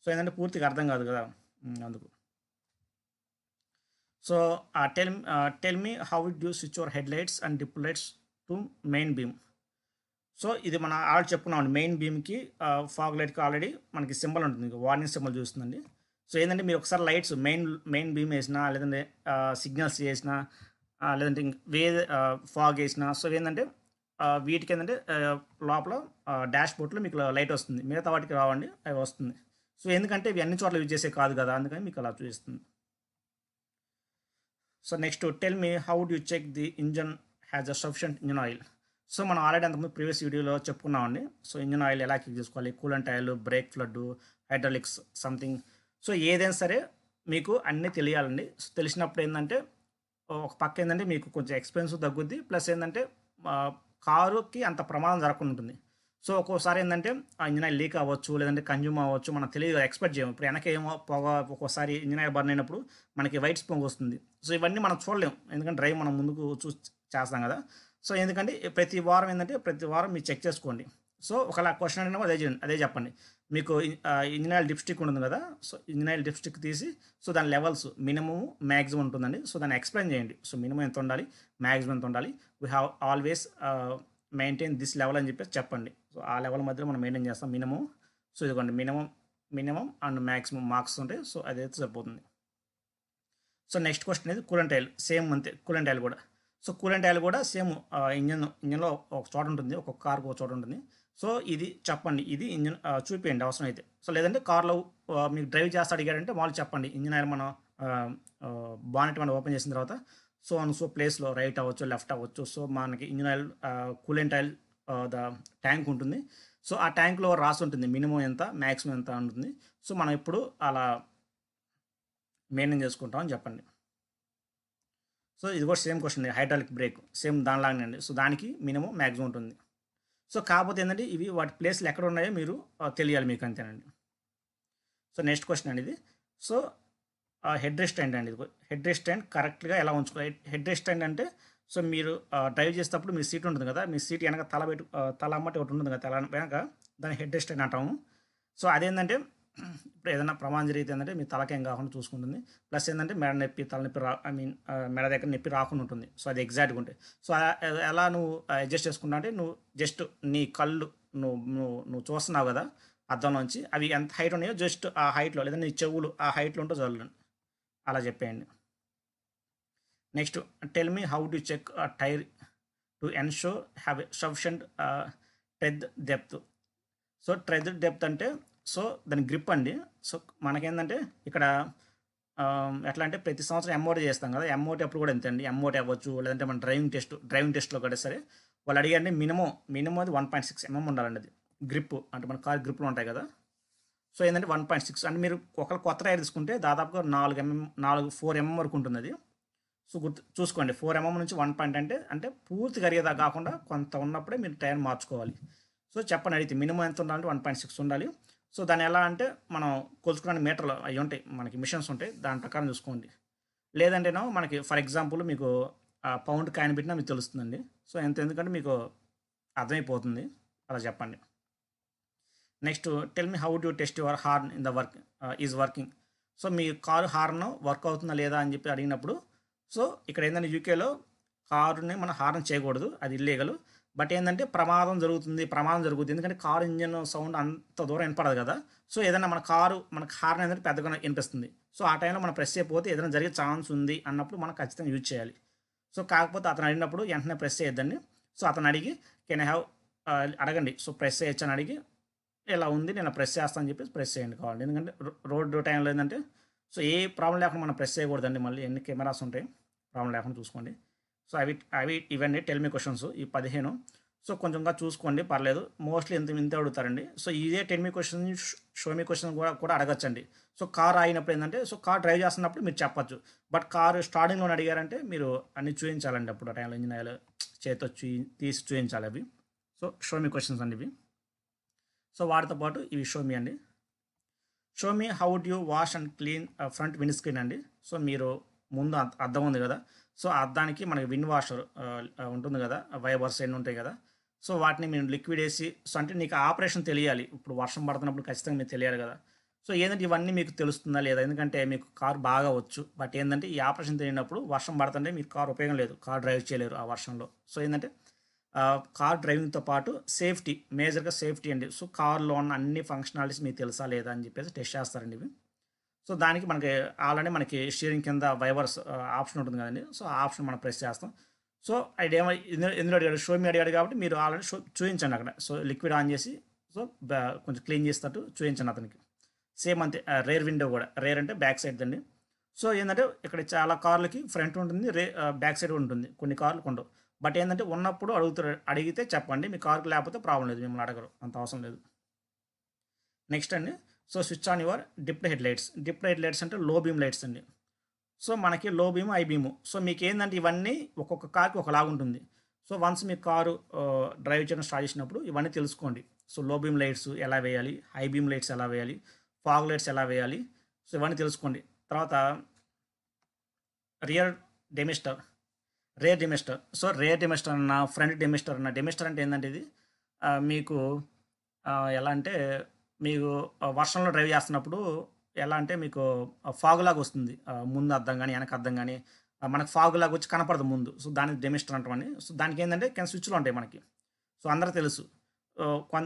సో ఏంటంటే పూర్తిగా అర్థం కాదు కదా అందుకు. So tell me how it you switch your head lights and dip lights to main beam. So ఇది మన ఆల్రెడీ చెప్పుకున్నామండి. మెయిన్ బీమ్కి ఫాగ్ లైట్కి ఆల్రెడీ మనకి సింబల్ ఉంటుంది, వార్నింగ్ సింబల్ చూస్తుందండి. సో ఏంటంటే మీరు ఒకసారి లైట్స్ మెయిన్ బీమ్ వేసినా లేదంటే సిగ్నల్స్ చేసినా లేదంటే వేరే ఫాగ్ వేసినా సో ఏంటంటే వీటికి ఏంటంటే లోపల డాష్ బోర్డ్లో మీకు లైట్ వస్తుంది, మిగతా వాటికి రావండి, అవి వస్తుంది. సో ఎందుకంటే ఇవి అన్ని చోట్ల యూజ్ చేసే కాదు కదా, అందుకని మీకు అలా చూపిస్తుంది. So next, tell me how do you check the engine has a sufficient engine oil. So మనం ఆల్రెడీ అంతకుముందు ప్రీవియస్ వీడియోలో చెప్పుకున్నామండి. సో ఇంజన్ ఆయిల్ ఎలా చెక్ చేసుకోవాలి, coolant oil, brake fluid, hydraulics something. So ఏదైనా సరే మీకు అన్నీ తెలియాలండి. సో తెలిసినప్పుడు ఏంటంటే ఒక పక్క ఏంటంటే మీకు కొంచెం ఎక్స్పెన్సివ్ తగ్గుద్ది, ప్లస్ ఏంటంటే కారుకి అంత ప్రమాదం జరగకుండా ఉంటుంది. సో ఒక్కోసారి ఏంటంటే ఆ ఇంజిన్ ఆయిల్ లీక్ అవ్వచ్చు, లేదంటే కన్జ్యూమ్ అవ్వచ్చు, మనకు తెలియదు, ఎక్స్పెక్ట్ చేయము. ఇప్పుడు వెనకేమో పొగ, ఒక్కోసారి ఇంజిన్ ఆయిల్ బర్న్ అయినప్పుడు మనకి వైట్ స్మోక్ వస్తుంది. సో ఇవన్నీ మనం చూడలేము, ఎందుకంటే డ్రైవ్ మనం ముందుకు చేస్తాం కదా. సో ఎందుకంటే ప్రతి వారం మీరు చెక్ చేసుకోండి. సో ఒకలా క్వశ్చన్ అడిగినా అదే చేయండి, అదే చెప్పండి. మీకు ఇంజిన్ ఆయిల్ డిప్స్టిక్ ఉంటుంది కదా, సో ఇంజిన్ ఆయిల్ డిప్స్టిక్ తీసి సో దాని లెవెల్స్ మినిమమ్ మ్యాక్సిమం ఉంటుందండి. సో దాన్ని ఎక్స్ప్లెయిన్ చేయండి. సో మినిమం ఎంత ఉండాలి, మ్యాక్సిమం ఎంత ఉండాలి, we have always maintain this level అని చెప్పేసి చెప్పండి. సో ఆ లెవెల్ మధ్యలో మనం మెయింటైన్ చేస్తాం మినిమం. సో ఇదిగోండి మినిమం అండ్ మ్యాక్సిమం మార్క్స్ ఉంటాయి. సో అదైతే సరిపోతుంది. సో నెక్స్ట్ క్వశ్చన్ అనేది కూలెంట్ ఆయిల్, సేమ్ అంతే కూలెంట్ ఆయిల్ కూడా. సో కూలెంట్ ఆయిల్ కూడా సేమ్ ఇంజన్లో ఒక చోట ఉంటుంది, ఒక్కొక్క కార్కు ఒక చోట ఉంటుంది. సో ఇది చెప్పండి, ఇది ఇంజన్ చూపించండి అవసరం అయితే. సో లేదంటే కార్లో మీకు డ్రైవ్ చేస్తా అడిగాడంటే వాళ్ళు చెప్పండి ఇంజిన్ ఆయిల్ మనం బానెట్ మనం ఓపెన్ చేసిన తర్వాత సో ప్లేస్లో రైట్ అవ్వచ్చు, లెఫ్ట్ అవ్వచ్చు. సో మనకి engine oil coolant oil the tank ఉంటుంది. సో ఆ ట్యాంక్లో రాసి ఉంటుంది మినిమం ఎంత, మ్యాక్సిమం ఎంత ఉంటుంది. సో మనం ఇప్పుడు అలా మెయింటైన్ చేసుకుంటామని చెప్పండి. సో ఇది కూడా same question, hydraulic brake same దానిలాగానే అండి. సో దానికి మినిమం మ్యాక్సిమం ఉంటుంది. సో కాకపోతే ఏంటంటే ఇవి వాటి ప్లేస్లు ఎక్కడ ఉన్నాయో మీరు తెలియాలి మీకు, అంతేనండి. సో నెక్స్ట్ క్వశ్చన్ అండి ఇది. సో హెడ్ రెస్ట్ స్టాండ్ అండి, ఇది హెడ్ రెస్ట్ స్టాండ్ కరెక్ట్గా ఎలా ఉంచుకోవాలి. హెడ్ రెస్ట్ స్టాండ్ అంటే సో మీరు డ్రైవ్ చేసేటప్పుడు మీ సీట్ ఉంటుంది కదా, మీ సీట్ వెనక తల అమ్మటి ఒకటి ఉంటుంది కదా, తల వెనక దాన్ని హెడ్ రెస్ట్ స్టాండ్ అంటాము. సో అదేంటంటే ఇప్పుడు ఏదైనా ప్రమాదం జరిగితే ఏంటంటే మీ తలకేం కాకుండా చూసుకుంటుంది. ప్లస్ ఏంటంటే మెడ నొప్పి, తలనొప్పి మెడ దగ్గర నొప్పి రాకుండా ఉంటుంది. సో అది ఎగ్జాక్ట్గా ఉంటాయి. సో ఎలా నువ్వు అడ్జస్ట్ చేసుకుంటా అంటే నువ్వు జస్ట్ నీ కళ్ళు నువ్వు చూస్తున్నావు కదా అద్దంలోంచి, అవి ఎంత హైట్ ఉన్నాయో జస్ట్ ఆ హైట్లో, లేదా నీ చెవులు ఆ హైట్లో ఉంటే చాలు, అలా చెప్పేయండి. Next tell me how to check tyre to ensure have sufficient tread depth. So tread depth అంటే సో దాని గ్రిప్ అండి. సో మనకేంటంటే ఇక్కడ ఎట్లా అంటే ప్రతి సంవత్సరం ఎంఓటీ చేస్తాం కదా, ఎంఓటీ అప్పుడు కూడా అంతే అండి. ఎంఓటీ అవ్వచ్చు, లేదంటే మన డ్రైవింగ్ టెస్ట్లో కూడా సరే వాళ్ళు అడిగారండి మినిమం అది 1.6 mm ఉండాలండి. అది గ్రిప్ అంటే మన కార్ గ్రిప్లు ఉంటాయి కదా. సో ఏంటంటే 1.6 అంటే మీరు ఒకవేళ కొత్త టైర్ తీసుకుంటే దాదాపుగా 4 mm వరకు ఉంటుంది అది. సో చూసుకోండి 4 mm నుంచి 1 అంటే పూర్తి కరిగేదా కాకుండా కొంత ఉన్నప్పుడే మీరు టైర్ మార్చుకోవాలి. సో చెప్పండి అడిగితే మినిమం ఎంత ఉండాలంటే 1.6 ఉండాలి. సో దాన్ని ఎలా అంటే మనం కొలుచుకోవడానికి మీటర్లు అవి ఉంటాయి, మనకి మిషన్స్ ఉంటాయి, దాని ప్రకారం చూసుకోండి. లేదంటేనో మనకి ఫర్ ఎగ్జాంపుల్ మీకు పౌండ్ కాయిన్ పెట్టినా మీకు తెలుస్తుందండి. సో ఎందుకంటే మీకు అర్థమైపోతుంది, అలా చెప్పండి. Next tell me how do test your horn in the is working. So me car horn work అవుతుందా లేదా అని చెప్పి అడిగినప్పుడు, సో ఇక్కడ ఏంటంటే యూకేలో కారుని మనం హార్న్ చేయకూడదు, అది ఇల్లీగల్. బట్ ఏంటంటే ప్రమాదం జరుగుతుంది, ఎందుకంటే కారు ఇంజన్ సౌండ్ అంత దూరం వినపడదు కదా. సో ఏదైనా మనకు హార్న్ ఏంటంటే పెద్దగా వినిపిస్తుంది. సో ఆ టైంలో మనం ప్రెస్ చేయకపోతే ఏదైనా జరిగే ఛాన్స్ ఉంది అన్నప్పుడు మనం ఖచ్చితంగా యూజ్ చేయాలి. సో కాకపోతే అతను అడిగినప్పుడు వెంటనే ప్రెస్ చేయొద్దండి. సో అతను అడిగి కెన్ ఐ హ్యావ్ అడగండి. సో ప్రెస్ చేయొచ్చు అని అడిగి ఇలా ఉంది నేను ప్రెస్ చేస్తాను అని చెప్పేసి ప్రెస్ చేయండి కావాలి. ఎందుకంటే రోడ్డు టైంలో ఏంటంటే సో ఏ ప్రాబ్లం లేకుండా మనం ప్రెస్ చేయకూడదండి. మళ్ళీ ఎన్ని కెమెరాస్ ఉంటాయి, ప్రాబ్లం లేకుండా చూసుకోండి. సో అవి ఇవన్నీ టెల్ మీ క్వశ్చన్స్ ఈ 15. సో కొంచెంగా చూసుకోండి, పర్లేదు. మోస్ట్లీ ఇంత అడుగుతారండి. సో ఇదే tell me question, show me question కూడా అడగచ్చండి. సో కార్ ఆగినప్పుడు ఏంటంటే సో కార్ డ్రైవ్ చేస్తున్నప్పుడు మీరు చెప్పచ్చు. బట్ కారు స్టార్టింగ్లో అడిగారంటే మీరు అన్ని చూపించాలండి. అప్పుడు ఆ టైంలో ఇంజిన్ ఆయిల్ చేతితో తీసి చూపించాలి అవి. సో షో మీ క్వశ్చన్స్ అండి ఇవి. సో వాటితో పాటు ఇవి షో మీ అండి. Show me how do you wash and clean front wind screen అండి. సో మీరు ముందు అద్దం ఉంది కదా, సో అద్దానికి మనకి విండ్ వాషర్ ఉంటుంది కదా, వైబర్స్ ఎన్ని ఉంటాయి కదా. సో వాటిని మీరు లిక్విడ్ వేసి, సో అంటే నీకు ఆపరేషన్ తెలియాలి. ఇప్పుడు వర్షం పడుతున్నప్పుడు ఖచ్చితంగా మీకు తెలియాలి కదా. సో ఏంటంటే ఇవన్నీ మీకు తెలుస్తుందా లేదా, ఎందుకంటే మీకు కారు బాగా వచ్చు. బట్ ఏంటంటే ఈ ఆపరేషన్ తెలియనప్పుడు వర్షం పడుతుంటే మీకు కారు ఉపయోగం లేదు, కారు డ్రైవ్ చేయలేరు ఆ వర్షంలో. సో ఏంటంటే కార్ డ్రైవింగ్తో పాటు సేఫ్టీ, మేజర్గా సేఫ్టీ అండి. సో కార్లో ఉన్న అన్ని ఫంక్షనాలిటీస్ మీకు తెలుసా లేదా అని చెప్పేసి టెస్ట్ చేస్తారండి ఇవి. సో దానికి ఆల్రెడీ మనకి స్టీరింగ్ కింద వైబర్స్ ఆప్షన్ ఉంటుంది కదండి. సో ఆ ఆప్షన్ మనం ప్రెస్ చేస్తాం. సో ఐడేమో ఎందులో అడిగాడు, షో మీ అడిగాడు కాబట్టి మీరు ఆల్రెడీ చూపించండి అక్కడ. సో లిక్విడ్ ఆన్ చేసి సో కొంచెం క్లీన్ చేసేటట్టు చూపించండి అతనికి. సేమ్ అంతే రేర్ విండో కూడా, రేర్ అంటే బ్యాక్ సైడ్ అండి. సో ఏంటంటే ఇక్కడ చాలా కార్లకి ఫ్రంట్ ఉంటుంది, బ్యాక్ సైడ్ ఉంటుంది, కొన్ని కార్లు ఉండవు. బట్ ఏంటంటే ఉన్నప్పుడు అడిగితే చెప్పండి, మీ కార్కి లేకపోతే ప్రాబ్లం లేదు, మిమ్మల్ని అడగరు, అంత అవసరం లేదు. నెక్స్ట్ అండి, so switch on your dipped head lights అంటే లో బీమ్ లైట్స్ అండి. సో మనకి లో బీమ్, ఐ బీము. సో మీకు ఏంటంటే ఇవన్నీ ఒక్కొక్క కార్కి ఒకలాగా ఉంటుంది. సో వన్స్ మీ కారు డ్రైవ్ చేయడం స్టార్ట్ చేసినప్పుడు ఇవన్నీ తెలుసుకోండి. సో లో బీమ్ లైట్స్ ఎలా వేయాలి, హై బీమ్ లైట్స్ ఎలా వేయాలి, ఫాగ్ లైట్స్ ఎలా వేయాలి, సో ఇవన్నీ తెలుసుకోండి. తర్వాత రేర్ డెమిస్టర్. సో రేర్ డెమిస్టర్ అన్న, ఫ్రంట్ డెమిస్టర్ అంటే ఏంటంటే ఇది మీకు ఎలా అంటే మీకు వర్షంలో డ్రైవ్ చేస్తున్నప్పుడు ఎలా అంటే మీకు ఫాగ్ లాగా వస్తుంది. ముందు అద్దం గాని, వెనక అద్దం గాని మనకు ఫాగ్ లాగా వచ్చి కనపడదు ముందు. సో, దానికి డెమిస్టర్ అంటామని. సో, దానికేందంటే కింద స్విచ్‌లు ఉంటాయి మనకి. సో, అందరికి తెలుసు.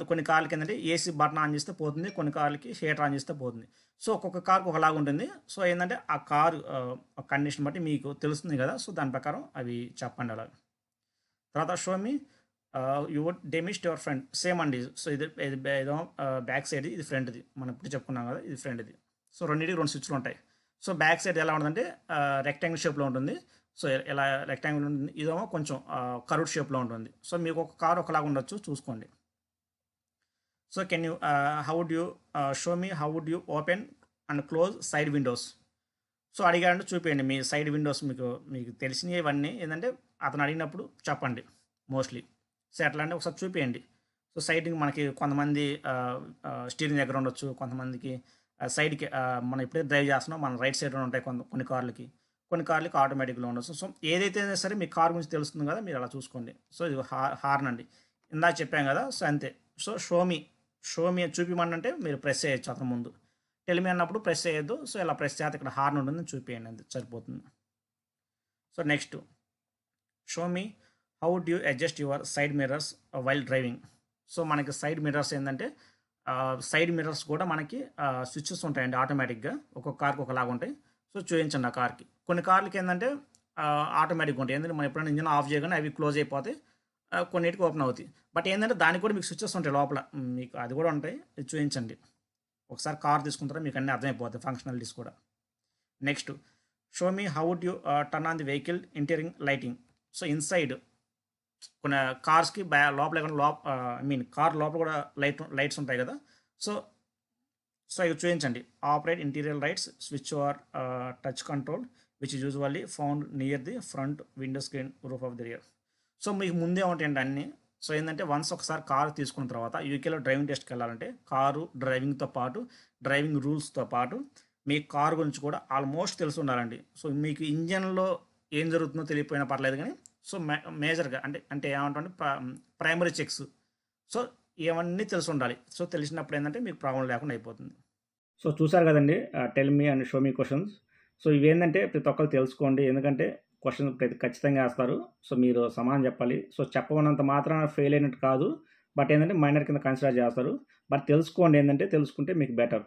కొన్ని కార్లకేందంటే ఏసీ బటన్ ఆన్ చేస్తే పోతుంది. కొన్ని కార్లకి హీటర్ ఆన్ చేస్తే పోతుంది. సో, ఒక్కొక్క కార్‌కి ఒకలాగా ఉంటుంది. సో, ఏందంటే ఆ కారు కండిషన్ బట్టి మీకు తెలుస్తుంది గదా! సో, దాని ప్రకారం అవి చెప్పండి అలాగా. తర్వాత show me your demist your front same అండి. సో, ఇదేమో బ్యాక్ సైడ్, ఇది ఫ్రంట్‌ది. మనం ఇప్పుడు చెప్పుకున్నాం గదా! ఇది ఫ్రంట్‌ది. సో, రెండిటికి 2 స్విచ్‌లు ఉంటాయి. సో, బ్యాక్ సైడ్ ఎలా ఉంటదంటే రెక్టాంగిల్ షేప్‌లో ఉంటుంది. సో, ఇలా రెక్టాంగిల్ ఉంటుంది. ఇదేమో కొంచెం కర్వ్డ్ షేప్‌లో ఉంటుంది. సో, మీకు ఒక కార్ ఒకలాగా ఉండొచ్చు చూసుకోండి. So, can you how would you show me how would you open and close side windows? So, అడిగాడంటే చూపియండి మీ సైడ్ విండోస్ మీకు మీకు తెలిసినయి ఇవన్నీ ఏందంటే అతను అడిగినప్పుడు చెప్పండి మోస్ట్‌లీ. సో, ఎట్లా అంటే ఒకసారి చూపియండి. సో, సైడ్‌కి మనకి కొంతమంది స్టీరింగ్ దగ్గర ఉండొచ్చు. కొంతమందికి సైడ్‌కి మనం ఎప్పుడైతే డ్రైవ్ చేస్తున్నామో మన రైట్ సైడ్‌లో ఉంటాయి కొన్ని కార్లకి. కొన్ని కార్లకి ఆటోమేటిక్‌లో ఉండొచ్చు. సో, ఏదైతే సరే మీ కార్ గురించి తెలుస్తుంది కదా! మీరు అలా చూసుకోండి. సో, ఇది హార్న్ అండి. ఇందాక చెప్పాం కదా! సో, అంతే. సో, షో మీ చూపిమనంటే మీరు ప్రెస్ చేయొచ్చు అతని ముందు. టెల్ మీ అన్నప్పుడు ప్రెస్ చేయొద్దు. సో, ఇలా ప్రెస్ చేస్తే ఇక్కడ హార్న్ ఉంటుంది చూపియండి అంతే సరిపోతుంది. So, next show me how would you adjust your side mirrors while driving? So, మనకి సైడ్ మిర్రర్స్ ఏందంటే సైడ్ మిర్రర్స్ కూడా మనకి స్విచెస్ ఉంటాయండి ఆటోమేటిక్‌గా. ఒక్కొక్క కార్‌కి ఒకలాగా ఉంటాయి. సో, చూయించండి ఆ కార్‌కి. కొన్ని కార్లకి ఏందంటే ఆటోమేటిక్‌గా ఉంటాయి. ఎందుకంటే మనం ఎప్పుడైనా ఇంజిన్ ఆఫ్ చేయగానే అవి క్లోజ్ అయిపోతాయి. కొన్నిటికి ఓపెన్ అవుతాయి. బట్ ఏందంటే దానికి కూడా మీకు స్విచెస్ ఉంటాయి లోపల. మీకు అది కూడా ఉంటాయి. ఇది చూయించండి. ఒకసారి కార్ తీసుకున్న తర్వాత మీకు అన్నీ అర్థమైపోతాయి ఫంక్షనాలిటీస్ కూడా. Next show me how would you turn on the vehicle interior lighting? So, inside కొన్ని కార్స్‌కి లోపల ఏమైనా ఐ మీన్ కార్ లోపల కూడా లైట్స్ ఉంటాయి కదా! సో, ఇవి చూయించండి. Operate interior lights switch or touch control which is usually found near the front window screen roof of the rear. So, మీకు ముందే ఉంటాయండి అన్నీ. సో, ఏందంటే వన్స్ ఒకసారి కారు తీసుకున్న తర్వాత యూకేలో డ్రైవింగ్ టెస్ట్‌కెళ్ళాలంటే కారు డ్రైవింగ్‌తో పాటు, డ్రైవింగ్ రూల్స్‌తో పాటు మీ కారు గురించి కూడా ఆల్మోస్ట్ తెలిసుండాలండి. సో, మీకు ఇంజిన్‌లో ఏం జరుగుతుందో తెలియకపోయినా పర్లేదు గానీ, సో, మేజర్‌గా అంటే ఏమంటామంటే ప్రైమరీ చెక్స్. సో, ఇవన్నీ తెలిసుండాలి. సో, తెలిసినప్పుడు ఏందంటే మీకు ప్రాబ్లమ్ లేకుండా అయిపోతుంది. సో, చూసారు కదండీ! Tell me and show me questions. So, ఇవేందంటే ప్రతి ఒక్కళ్ళు తెలుసుకోండి. ఎందుకంటే క్వెషన్ ఖచ్చితంగా ఏస్తారు. సో, మీరు సమాధానం చెప్పాలి. సో, చెప్పమన్నంత మాత్రాన ఫెయిల్ అయినట్టు కాదు. బట్ ఏందంటే మైనర్ కింద కన్సిడర్ చేస్తారు. బట్ తెలుసుకోండి ఏందంటే తెలుసుకుంటే మీకు బెటర్.